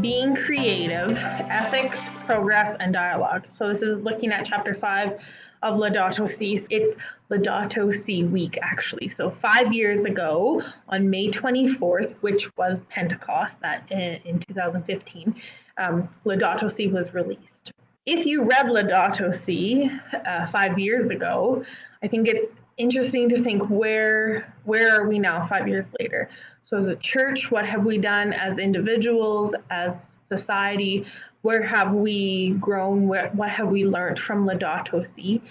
being creative, ethics, progress, and dialogue. So this is looking at chapter 5 of Laudato Si. It's Laudato Si week, actually. So 5 years ago, on May 24th, which was Pentecost, that in 2015, Laudato Si was released. If you read Laudato Si 5 years ago, I think it's interesting to think where are we now 5 years later? So as a church, what have we done as individuals, as society? Where have we grown? What have we learned from Laudato Si?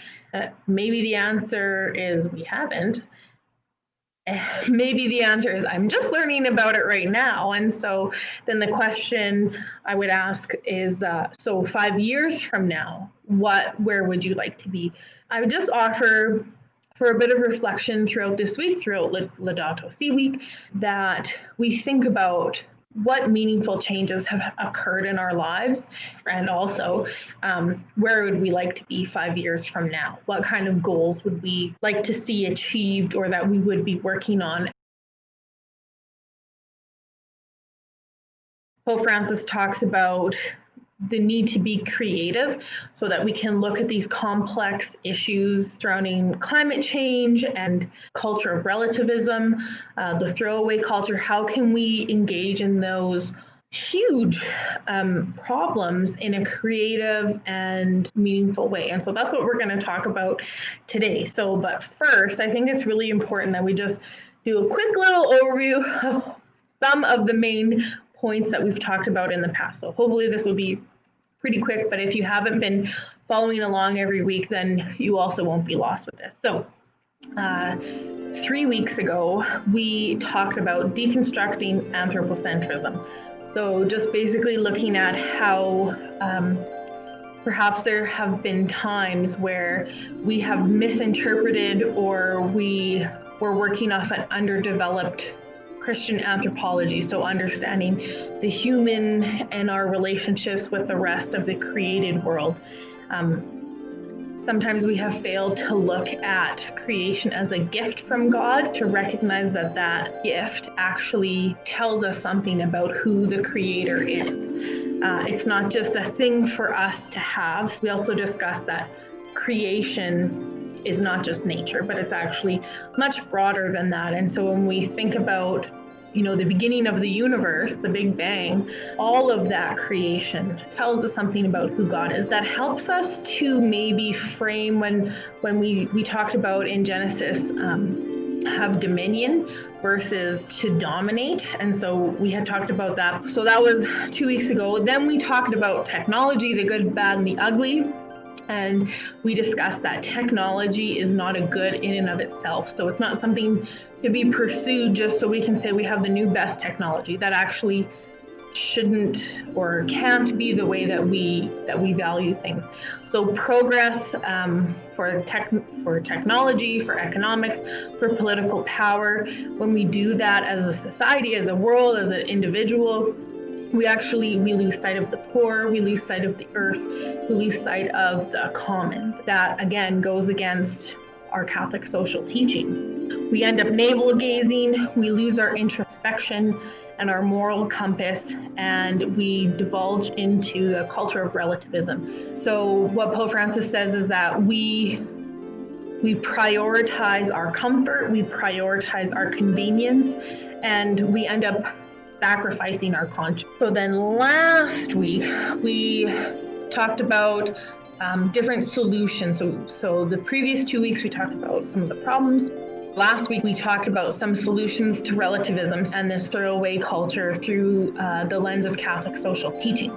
Maybe the answer is we haven't. Maybe the answer is I'm just learning about it right now. And so then the question I would ask is, so 5 years from now, where would you like to be? I would just offer, for a bit of reflection throughout this week, throughout Laudato Si week, that we think about what meaningful changes have occurred in our lives, and also where would we like to be 5 years from now? What kind of goals would we like to see achieved or that we would be working on? Pope Francis talks about the need to be creative so that we can look at these complex issues surrounding climate change and culture of relativism, the throwaway culture. How can we engage in those huge problems in a creative and meaningful way? And so that's what we're going to talk about today. But first, I think it's really important that we just do a quick little overview of some of the main points that we've talked about in the past. So hopefully this will be pretty quick, but if you haven't been following along every week, then you also won't be lost with this. So 3 weeks ago, we talked about deconstructing anthropocentrism. So just basically looking at how perhaps there have been times where we have misinterpreted or we were working off an underdeveloped Christian anthropology, so understanding the human and our relationships with the rest of the created world. Sometimes we have failed to look at creation as a gift from God, to recognize that that gift actually tells us something about who the Creator is. It's not just a thing for us to have. We also discussed that creation is not just nature, but it's actually much broader than that. And so when we think about, the beginning of the universe, the Big Bang, all of that creation tells us something about who God is. That helps us to maybe frame when we talked about in Genesis, have dominion versus to dominate. And so we had talked about that. So that was 2 weeks ago. Then we talked about technology, the good, bad, and the ugly. And we discussed that technology is not a good in and of itself. So it's not something to be pursued just so we can say we have the new best technology. That actually shouldn't or can't be the way that we value things. So progress for technology, for economics, for political power, when we do that as a society, as a world, as an individual, we lose sight of the poor, we lose sight of the earth, we lose sight of the commons. That again goes against our Catholic social teaching. We end up navel gazing, we lose our introspection and our moral compass, and we divulge into a culture of relativism. So what Pope Francis says is that we prioritize our comfort, we prioritize our convenience, and we end up sacrificing our conscience. So then last week, we talked about different solutions. So the previous 2 weeks, we talked about some of the problems. Last week, we talked about some solutions to relativism and this throwaway culture through the lens of Catholic social teaching.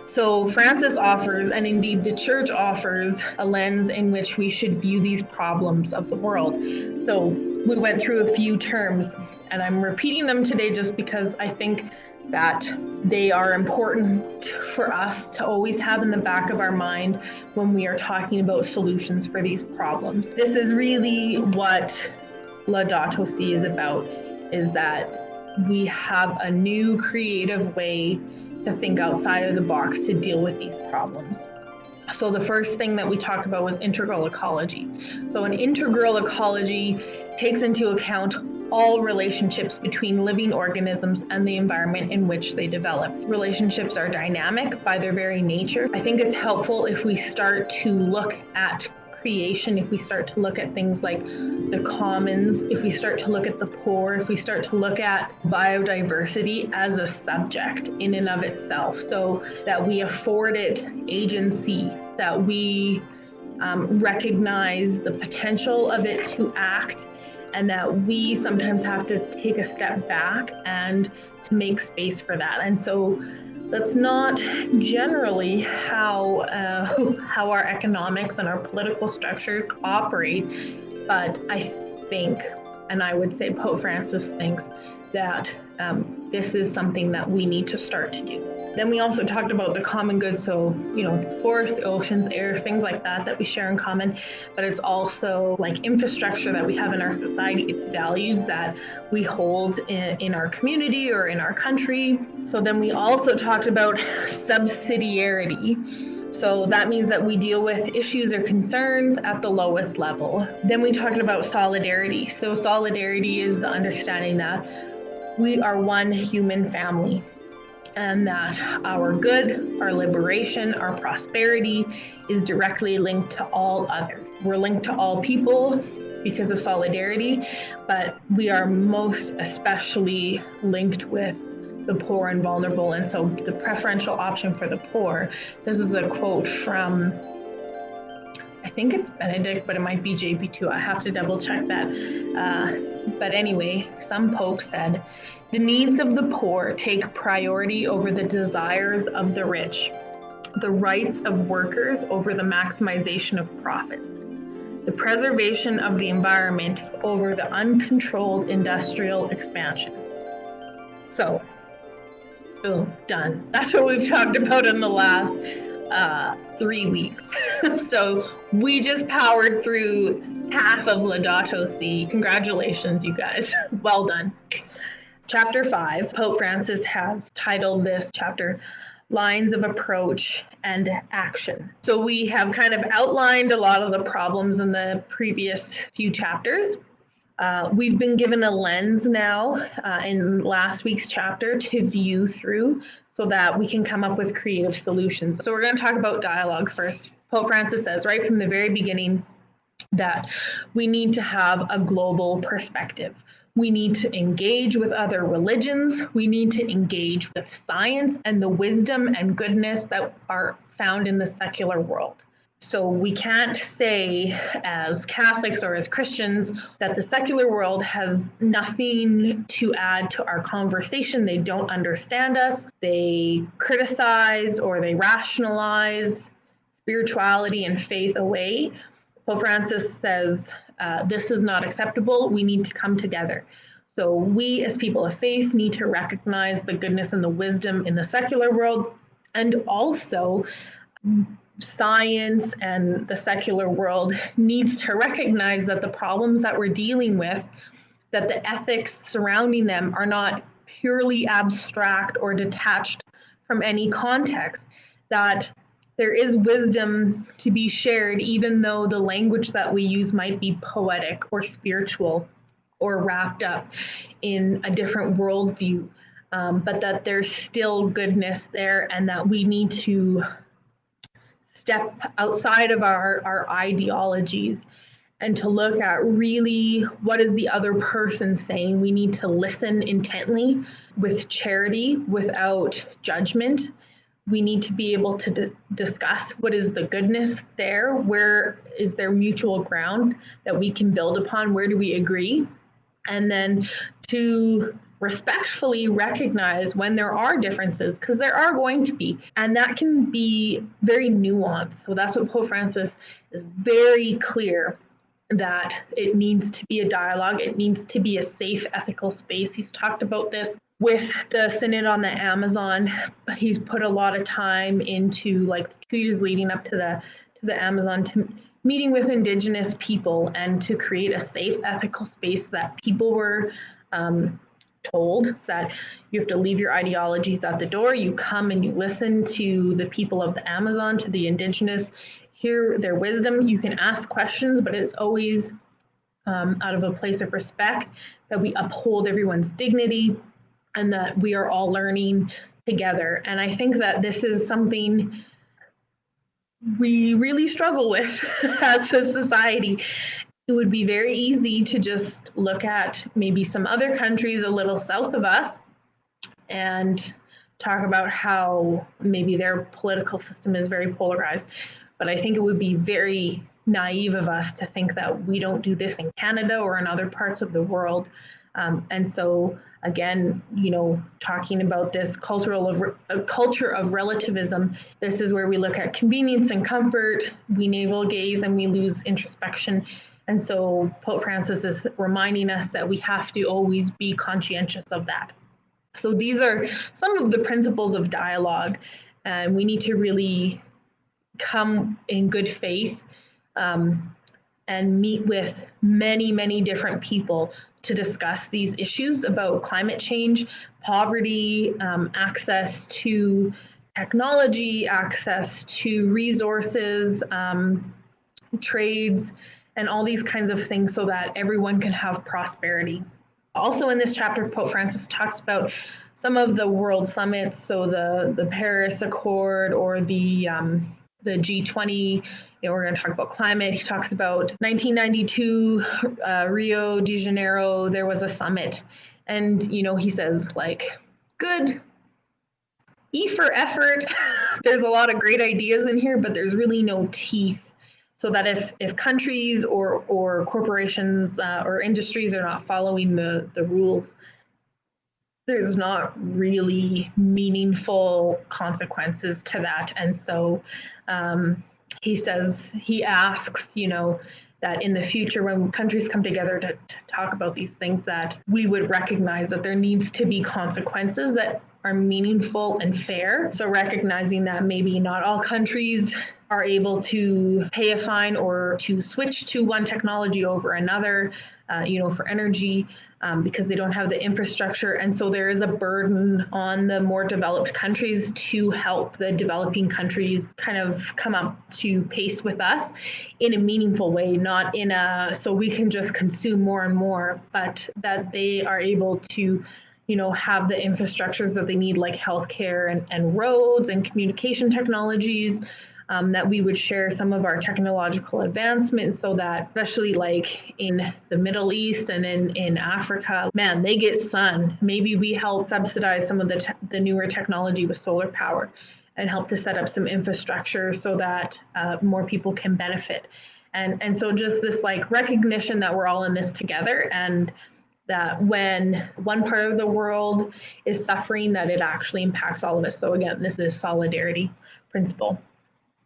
So Francis offers, and indeed the Church offers, a lens in which we should view these problems of the world. So we went through a few terms, and I'm repeating them today just because I think that they are important for us to always have in the back of our mind when we are talking about solutions for these problems. This is really what Laudato Si is about, is that we have a new creative way to think outside of the box to deal with these problems. So the first thing that we talked about was integral ecology. So an integral ecology takes into account all relationships between living organisms and the environment in which they develop. Relationships are dynamic by their very nature. I think it's helpful if we start to look at creation, if we start to look at things like the commons, if we start to look at the poor, if we start to look at biodiversity as a subject in and of itself, so that we afford it agency, that we recognize the potential of it to act, and that we sometimes have to take a step back and to make space for that. And so that's not generally how our economics and our political structures operate, but I think, and I would say Pope Francis thinks, that this is something that we need to start to do. Then we also talked about the common good, so it's forests, oceans, air, things like that we share in common, but it's also like infrastructure that we have in our society. It's values that we hold in our community or in our country. So then we also talked about subsidiarity. So that means that we deal with issues or concerns at the lowest level. Then we talked about solidarity. So solidarity is the understanding that we are one human family, and that our good, our liberation, our prosperity is directly linked to all others. We're linked to all people because of solidarity, but we are most especially linked with the poor and vulnerable. And so the preferential option for the poor, this is a quote from, I think it's Benedict, but it might be JP2. I have to double check that. But anyway, some pope said, "The needs of the poor take priority over the desires of the rich, the rights of workers over the maximization of profit, the preservation of the environment over the uncontrolled industrial expansion." So, boom, done. That's what we've talked about in the last 3 weeks. So we just powered through half of Laudato Si. Congratulations, you guys. Well done. Chapter 5, Pope Francis has titled this chapter, Lines of Approach and Action. So we have kind of outlined a lot of the problems in the previous few chapters. We've been given a lens now in last week's chapter to view through so that we can come up with creative solutions. So we're going to talk about dialogue first. Pope Francis says right from the very beginning that we need to have a global perspective. We need to engage with other religions. We need to engage with science and the wisdom and goodness that are found in the secular world. So we can't say as Catholics or as Christians that the secular world has nothing to add to our conversation. They don't understand us. They criticize or they rationalize spirituality and faith away. Pope Francis says this is not acceptable. We need to come together. So we as people of faith need to recognize the goodness and the wisdom in the secular world, and also science and the secular world needs to recognize that the problems that we're dealing with, that the ethics surrounding them are not purely abstract or detached from any context, that there is wisdom to be shared, even though the language that we use might be poetic or spiritual or wrapped up in a different worldview, but that there's still goodness there, and that we need to step outside of our ideologies and to look at really what is the other person saying. We need to listen intently with charity, without judgment. We need to be able to discuss what is the goodness there, where is there mutual ground that we can build upon, where do we agree, and then to respectfully recognize when there are differences, because there are going to be, and that can be very nuanced. So that's what Pope Francis is very clear, that it needs to be a dialogue, it needs to be a safe, ethical space. He's talked about this with the Synod on the Amazon. He's put a lot of time into, like, 2 years leading up to the Amazon, to meeting with Indigenous people and to create a safe, ethical space that people were told that you have to leave your ideologies at the door. You come and you listen to the people of the Amazon, to the Indigenous, hear their wisdom. You can ask questions, but it's always out of a place of respect, that we uphold everyone's dignity, and that we are all learning together. And I think that this is something we really struggle with as a society. It would be very easy to just look at maybe some other countries a little south of us and talk about how maybe their political system is very polarized. But I think it would be very naive of us to think that we don't do this in Canada or in other parts of the world. And so, again, talking about this culture of relativism, this is where we look at convenience and comfort, we navel gaze, and we lose introspection. And so Pope Francis is reminding us that we have to always be conscientious of that. So these are some of the principles of dialogue, and we need to really come in good faith and meet with many, many different people to discuss these issues about climate change, poverty, access to technology, access to resources, trades, and all these kinds of things so that everyone can have prosperity. Also in this chapter, Pope Francis talks about some of the world summits, so the Paris Accord or the G20. We're going to talk about climate. He talks about 1992 Rio de Janeiro. There was a summit, and he says good E for effort. There's a lot of great ideas in here, but there's really no teeth. So that if countries or corporations or industries are not following the rules, there's not really meaningful consequences to that. And so he asks, that in the future, when countries come together to talk about these things, that we would recognize that there needs to be consequences that are meaningful and fair. So recognizing that maybe not all countries are able to pay a fine or to switch to one technology over another, for energy, because they don't have the infrastructure. And so there is a burden on the more developed countries to help the developing countries kind of come up to pace with us in a meaningful way, not in so we can just consume more and more, but that they are able to have the infrastructures that they need, like healthcare and roads and communication technologies, that we would share some of our technological advancements so that, especially like in the Middle East and in Africa, man, they get sun. Maybe we help subsidize some of the newer technology with solar power and help to set up some infrastructure so that more people can benefit. And so just this recognition that we're all in this together, and that when one part of the world is suffering, that it actually impacts all of us. So again, this is solidarity principle.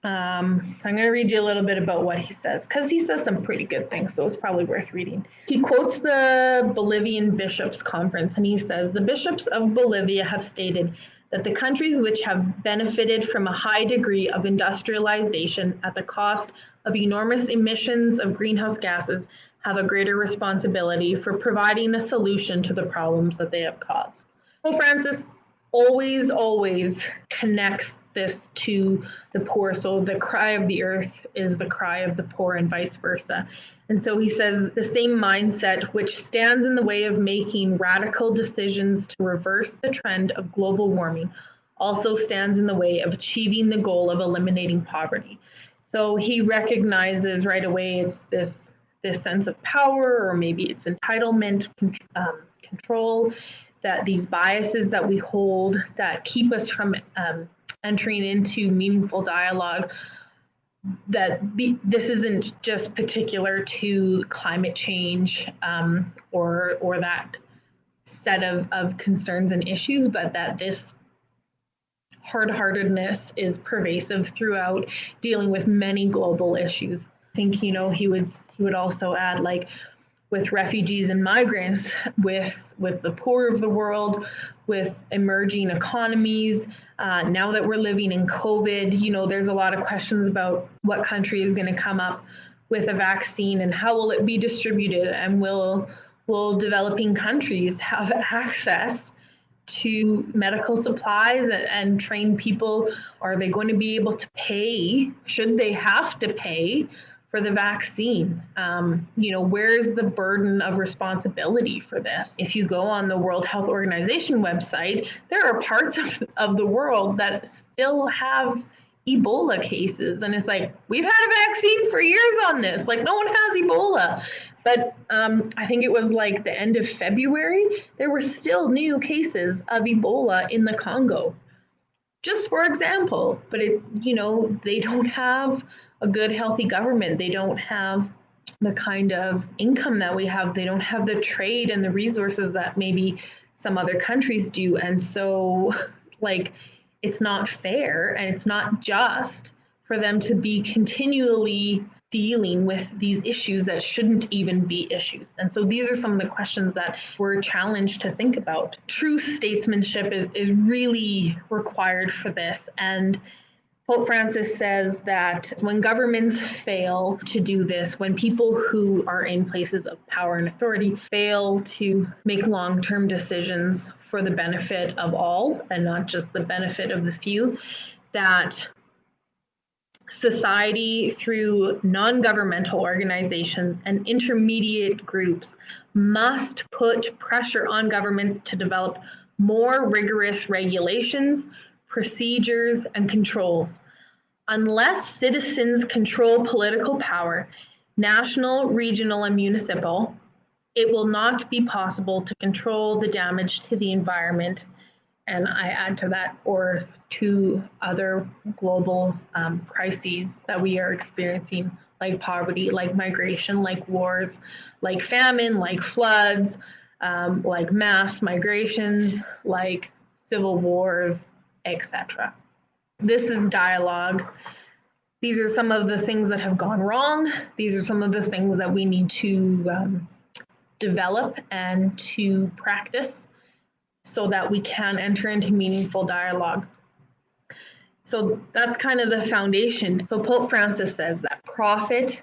So I'm going to read you a little bit about what he says, because he says some pretty good things, so it's probably worth reading. He quotes the Bolivian Bishops' Conference, and he says, "The bishops of Bolivia have stated that the countries which have benefited from a high degree of industrialization at the cost of enormous emissions of greenhouse gases have a greater responsibility for providing a solution to the problems that they have caused." Pope Francis always connects this to the poor. So the cry of the earth is the cry of the poor, and vice versa. And so he says the same mindset which stands in the way of making radical decisions to reverse the trend of global warming also stands in the way of achieving the goal of eliminating poverty. So he recognizes right away it's this sense of power, or maybe it's entitlement, control, that these biases that we hold that keep us from entering into meaningful dialogue, that this isn't just particular to climate change or that set of concerns and issues, but that this hard-heartedness is pervasive throughout dealing with many global issues. I think he would also add, with refugees and migrants, with the poor of the world, with emerging economies. Now that we're living in COVID, there's a lot of questions about what country is going to come up with a vaccine and how will it be distributed, and will developing countries have access to medical supplies and trained people? Are they going to be able to pay? Should they have to pay for the vaccine? Where's the burden of responsibility for this? If you go on the World Health Organization website, there are parts of the world that still have Ebola cases. And it's like, we've had a vaccine for years on this. Like, no one has Ebola. But I think it was like the end of February, there were still new cases of Ebola in the Congo. Just for example, but they don't have a good, healthy government. They don't have the kind of income that we have. They don't have the trade and the resources that maybe some other countries do. And so, it's not fair and it's not just for them to be continually dealing with these issues that shouldn't even be issues. And so these are some of the questions that we're challenged to think about. True statesmanship is really required for this. And Pope Francis says that when governments fail to do this, when people who are in places of power and authority fail to make long-term decisions for the benefit of all and not just the benefit of the few, that society, through non-governmental organizations and intermediate groups, must put pressure on governments to develop more rigorous regulations, procedures, and controls. Unless citizens control political power, national, regional, and municipal, it will not be possible to control the damage to the environment. And I add to that, or to other global crises that we are experiencing, like poverty, like migration, like wars, like famine, like floods, like mass migrations, like civil wars, etc. This is dialogue. These are some of the things that have gone wrong. These are some of the things that we need to develop and to practice so that we can enter into meaningful dialogue. So that's kind of the foundation. So Pope Francis says that profit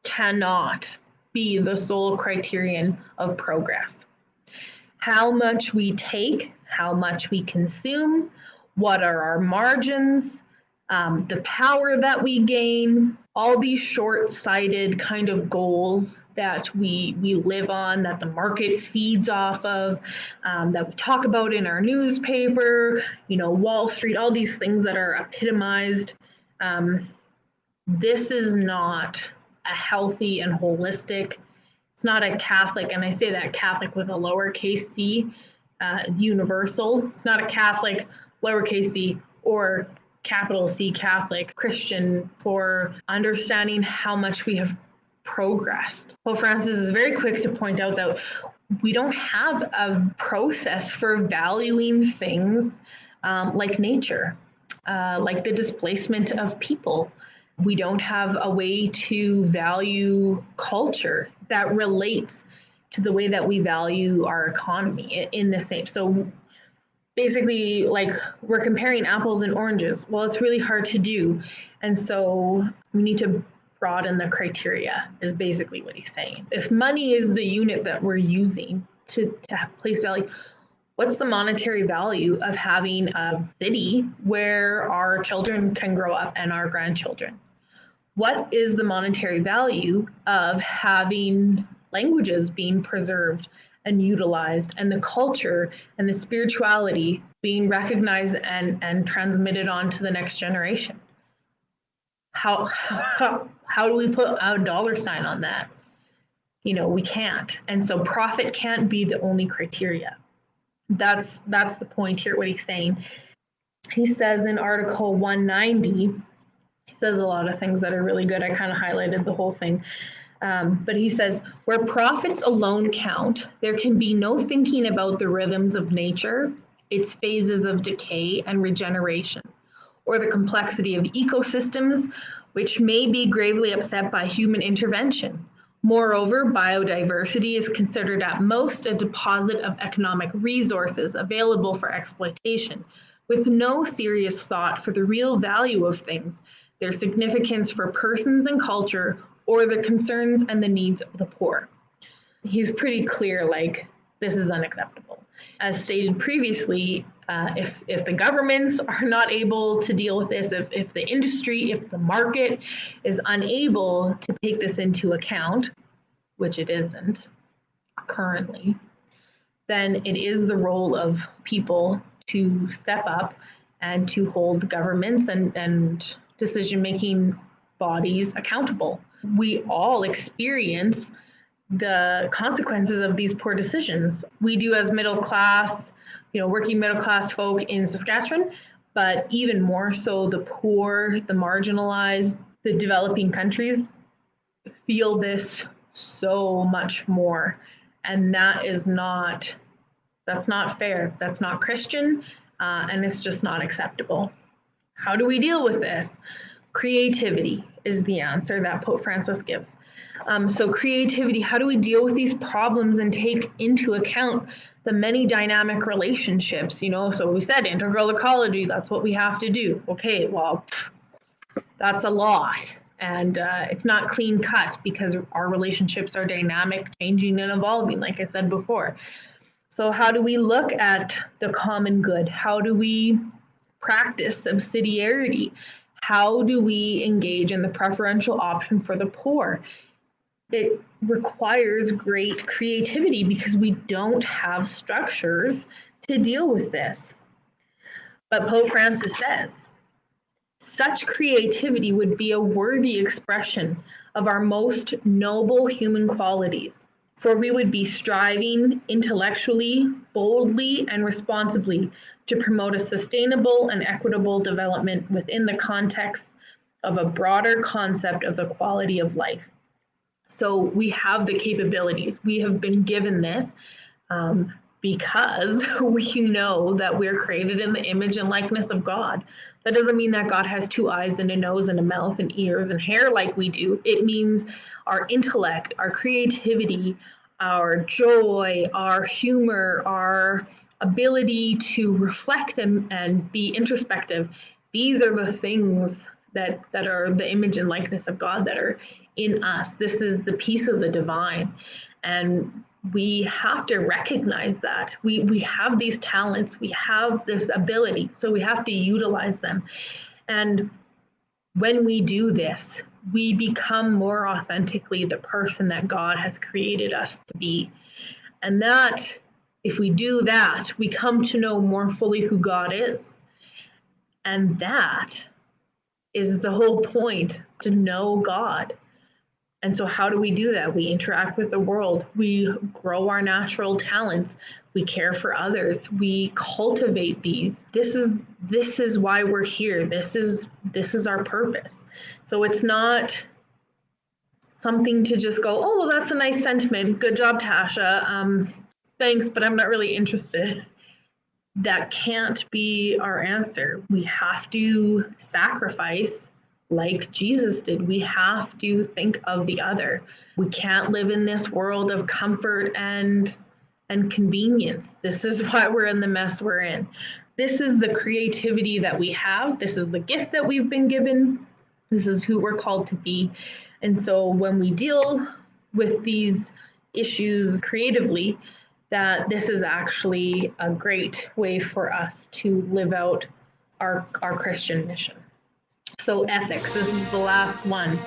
cannot be the sole criterion of progress. How much we take, how much we consume, what are our margins, the power that we gain, all these short-sighted kind of goals that we live on, that the market feeds off of, that we talk about in our newspaper, Wall Street, all these things that are epitomized. This is not a healthy and holistic, it's not a Catholic, and I say that Catholic with a lowercase c, universal. It's not a Catholic, lowercase c, or capital C Catholic Christian for understanding how much we have progressed. Pope Francis is very quick to point out that we don't have a process for valuing things like nature, like the displacement of people. We don't have a way to value culture that relates to the way that we value our economy in the same. So basically, like, we're comparing apples and oranges. Well, it's really hard to do. And so we need to broaden the criteria, is basically what he's saying. If money is the unit that we're using to place value, what's the monetary value of having a city where our children can grow up and our grandchildren? What is the monetary value of having languages being preserved and utilized, and the culture and the spirituality being recognized and transmitted on to the next generation? How do we put a dollar sign on that? We can't. And so profit can't be the only criteria. That's the point here, what he's saying. He says in Article 190, he says a lot of things that are really good. I kind of highlighted the whole thing. But he says, where profits alone count, there can be no thinking about the rhythms of nature, its phases of decay and regeneration, or the complexity of ecosystems, which may be gravely upset by human intervention. Moreover, biodiversity is considered at most a deposit of economic resources available for exploitation, with no serious thought for the real value of things, their significance for persons and culture, or the concerns and the needs of the poor. He's pretty clear, like, this is unacceptable. As stated previously, If the governments are not able to deal with this, if the industry, if the market is unable to take this into account, which it isn't currently, then it is the role of people to step up and to hold governments and decision-making bodies accountable. We all experience the consequences of these poor decisions. We do as middle class, working middle class folk in Saskatchewan, but even more so the poor, the marginalized, the developing countries feel this so much more. And that's not fair. That's not Christian, and it's just not acceptable. How do we deal with this? Creativity is the answer that Pope Francis gives. So creativity, how do we deal with these problems and take into account the many dynamic relationships? So we said integral ecology, that's what we have to do. Okay, well, that's a lot. And it's not clean cut because our relationships are dynamic, changing, and evolving, like I said before. So how do we look at the common good? How do we practice subsidiarity? How do we engage in the preferential option for the poor? It requires great creativity because we don't have structures to deal with this. But Pope Francis says, such creativity would be a worthy expression of our most noble human qualities, for we would be striving intellectually, boldly, and responsibly to promote a sustainable and equitable development within the context of a broader concept of the quality of life. So we have the capabilities. We have been given this because we know that we're created in the image and likeness of God. That doesn't mean that God has two eyes and a nose and a mouth and ears and hair like we do. It means our intellect, our creativity, our joy, our humor, our ability to reflect and be introspective. These are the things that are the image and likeness of God that are in us. This is the piece of the divine. And we have to recognize that. We have these talents, we have this ability, so we have to utilize them. And when we do this, we become more authentically the person that God has created us to be. And that, if we do that, we come to know more fully who God is. And that is the whole point, to know God. And so how do we do that? We interact with the world. We grow our natural talents. We care for others. We cultivate these. This is why we're here. This is our purpose. So it's not something to just go, oh, well, that's a nice sentiment. Good job, Tasha. Thanks, but I'm not really interested. That can't be our answer. We have to sacrifice like Jesus did. We have to think of the other. We can't live in this world of comfort and convenience. This is why we're in the mess we're in. This is the creativity that we have. This is the gift that we've been given. This is who we're called to be. And so when we deal with these issues creatively, that this is actually a great way for us to live out our Christian mission. So ethics, this is the last one.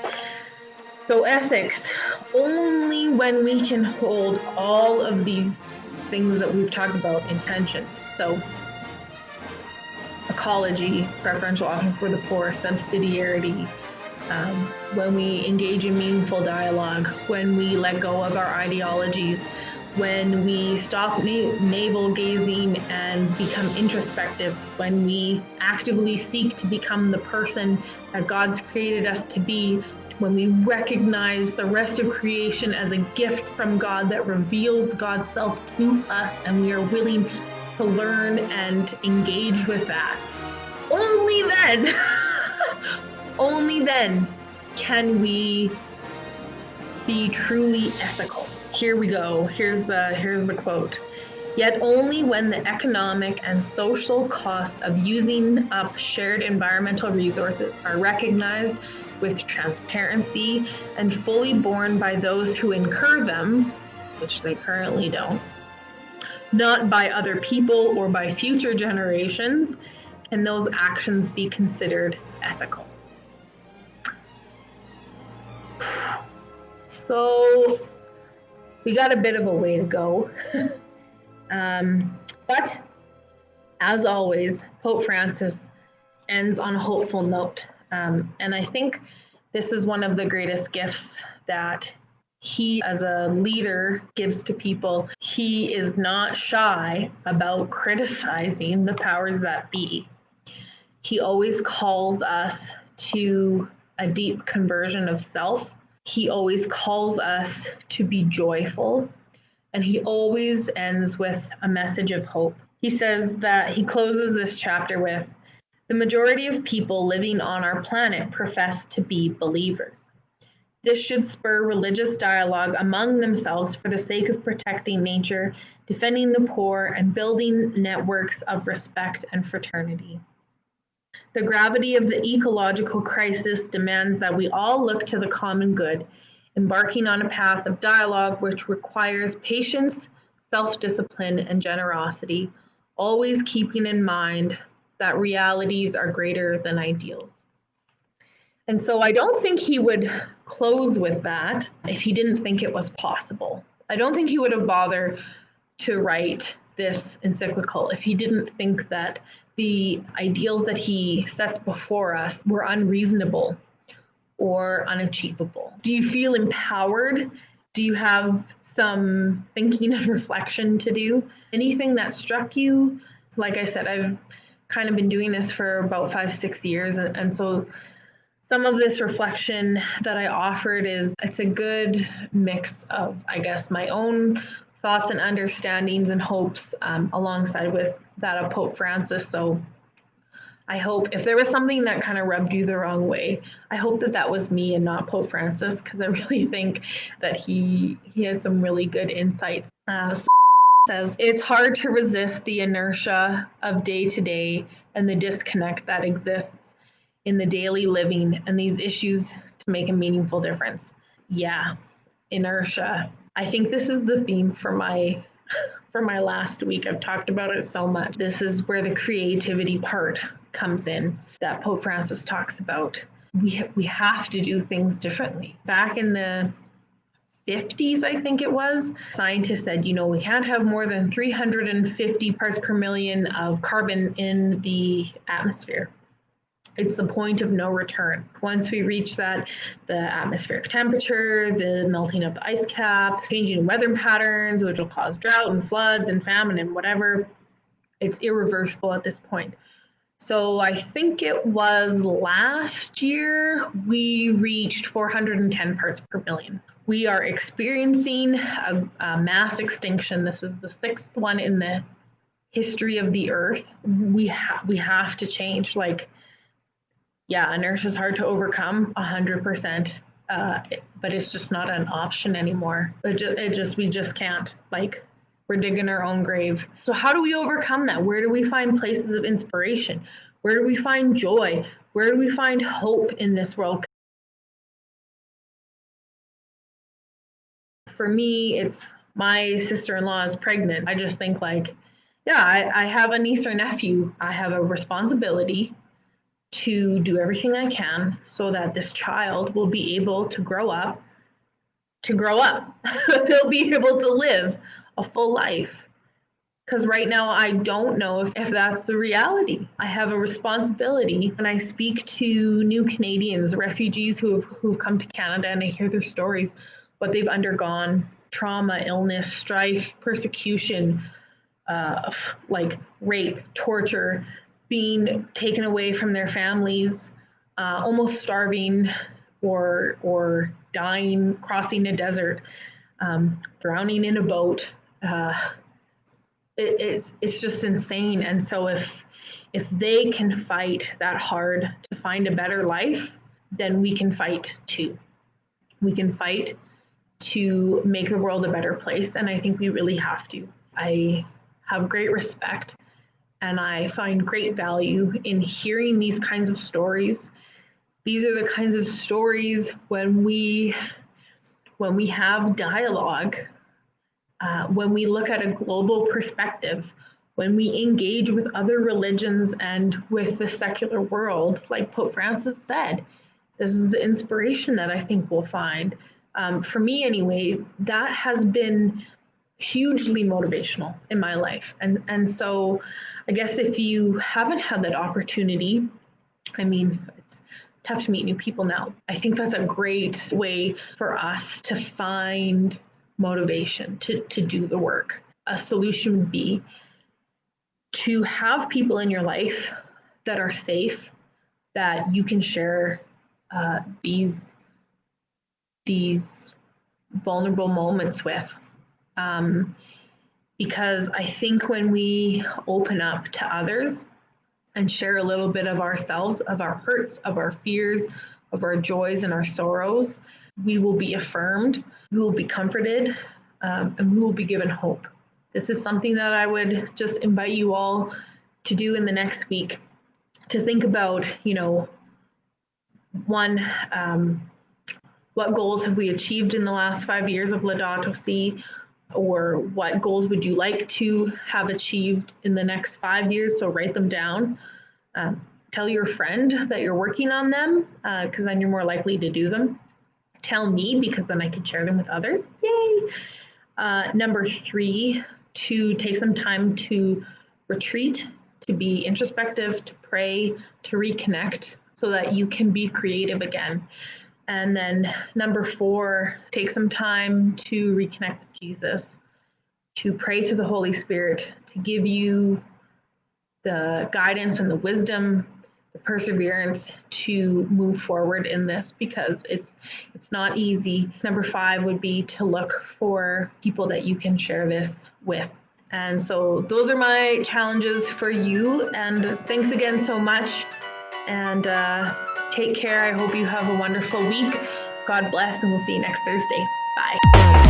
So ethics, only when we can hold all of these things that we've talked about in tension. So ecology, preferential option for the poor, subsidiarity, when we engage in meaningful dialogue, when we let go of our ideologies, when we stop navel gazing and become introspective, when we actively seek to become the person that God's created us to be, when we recognize the rest of creation as a gift from God that reveals God's self to us, and we are willing to learn and engage with that, only then, only then can we be truly ethical. Here we go. Here's the quote. Yet only when the economic and social costs of using up shared environmental resources are recognized with transparency and fully borne by those who incur them, which they currently don't, not by other people or by future generations, can those actions be considered ethical? So we got a bit of a way to go. But as always, Pope Francis ends on a hopeful note. And I think this is one of the greatest gifts that he, as a leader, gives to people. He is not shy about criticizing the powers that be. He always calls us to a deep conversion of self. He always calls us to be joyful. And he always ends with a message of hope. He says that he closes this chapter with, the majority of people living on our planet profess to be believers. This should spur religious dialogue among themselves for the sake of protecting nature, defending the poor, and building networks of respect and fraternity. The gravity of the ecological crisis demands that we all look to the common good, embarking on a path of dialogue which requires patience, self-discipline, and generosity, always keeping in mind that realities are greater than ideals. And so I don't think he would close with that if he didn't think it was possible. I don't think he would have bothered to write this encyclical if he didn't think that the ideals that he sets before us were unreasonable or unachievable. Do you feel empowered? Do you have some thinking and reflection to do? Anything that struck you? Like I said, I've kind of been doing this for about 5-6 years, and so some of this reflection that I offered it's a good mix of, I guess, my own thoughts and understandings and hopes alongside with that of Pope Francis. So I hope if there was something that kind of rubbed you the wrong way, I hope that that was me and not Pope Francis, because I really think that he has some really good insights. Says it's hard to resist the inertia of day to day and the disconnect that exists in the daily living and these issues to make a meaningful difference. Yeah, inertia. I think this is the theme for my last week. I've talked about it so much. This is where the creativity part comes in that Pope Francis talks about. We have to do things differently. Back in the 50s, I think it was, scientists said, we can't have more than 350 parts per million of carbon in the atmosphere. It's the point of no return. Once we reach that, the atmospheric temperature, the melting of the ice caps, changing weather patterns, which will cause drought and floods and famine and whatever, it's irreversible at this point. So I think it was last year we reached 410 parts per million. We are experiencing a mass extinction. This is the 6th one in the history of the Earth. We have to change. Inertia is hard to overcome, 100%, but it's just not an option anymore. We just can't. We're digging our own grave. So how do we overcome that? Where do we find places of inspiration? Where do we find joy? Where do we find hope in this world? For me, it's my sister-in-law is pregnant. I just think I have a niece or nephew. I have a responsibility to do everything I can so that this child will be able to grow up. They'll be able to live a full life. Because right now I don't know if that's the reality. I have a responsibility when I speak to new Canadians, refugees who've come to Canada, and I hear their stories, what they've undergone, trauma, illness, strife, persecution, rape, torture, being taken away from their families, almost starving or dying, crossing a desert, drowning in a boat. It's just insane. And so if they can fight that hard to find a better life, then we can fight too. We can fight to make the world a better place. And I think we really have to. I have great respect and I find great value in hearing these kinds of stories. These are the kinds of stories when we have dialogue when we look at a global perspective, when we engage with other religions and with the secular world, like Pope Francis said, this is the inspiration that I think we'll find. For me, anyway, that has been hugely motivational in my life. And so I guess if you haven't had that opportunity, I mean, it's tough to meet new people now. I think that's a great way for us to find motivation to do the work. A solution would be to have people in your life that are safe, that you can share these vulnerable moments with. Because I think when we open up to others and share a little bit of ourselves, of our hurts, of our fears, of our joys and our sorrows, we will be affirmed, we will be comforted, and we will be given hope. This is something that I would just invite you all to do in the next week, to think about, one, what goals have we achieved in the last 5 years of Laudato Si? Or what goals would you like to have achieved in the next 5 years? So write them down. Tell your friend that you're working on them, because then you're more likely to do them. Tell me, because then I can share them with others. Yay! Number 3, to take some time to retreat, to be introspective, to pray, to reconnect, so that you can be creative again. And then number 4, take some time to reconnect with Jesus, to pray to the Holy Spirit, to give you the guidance and the wisdom, the perseverance to move forward in this, because it's not easy. Number 5 would be to look for people that you can share this with. And so those are my challenges for you. And thanks again so much. And take care. I hope you have a wonderful week. God bless, and we'll see you next Thursday. Bye.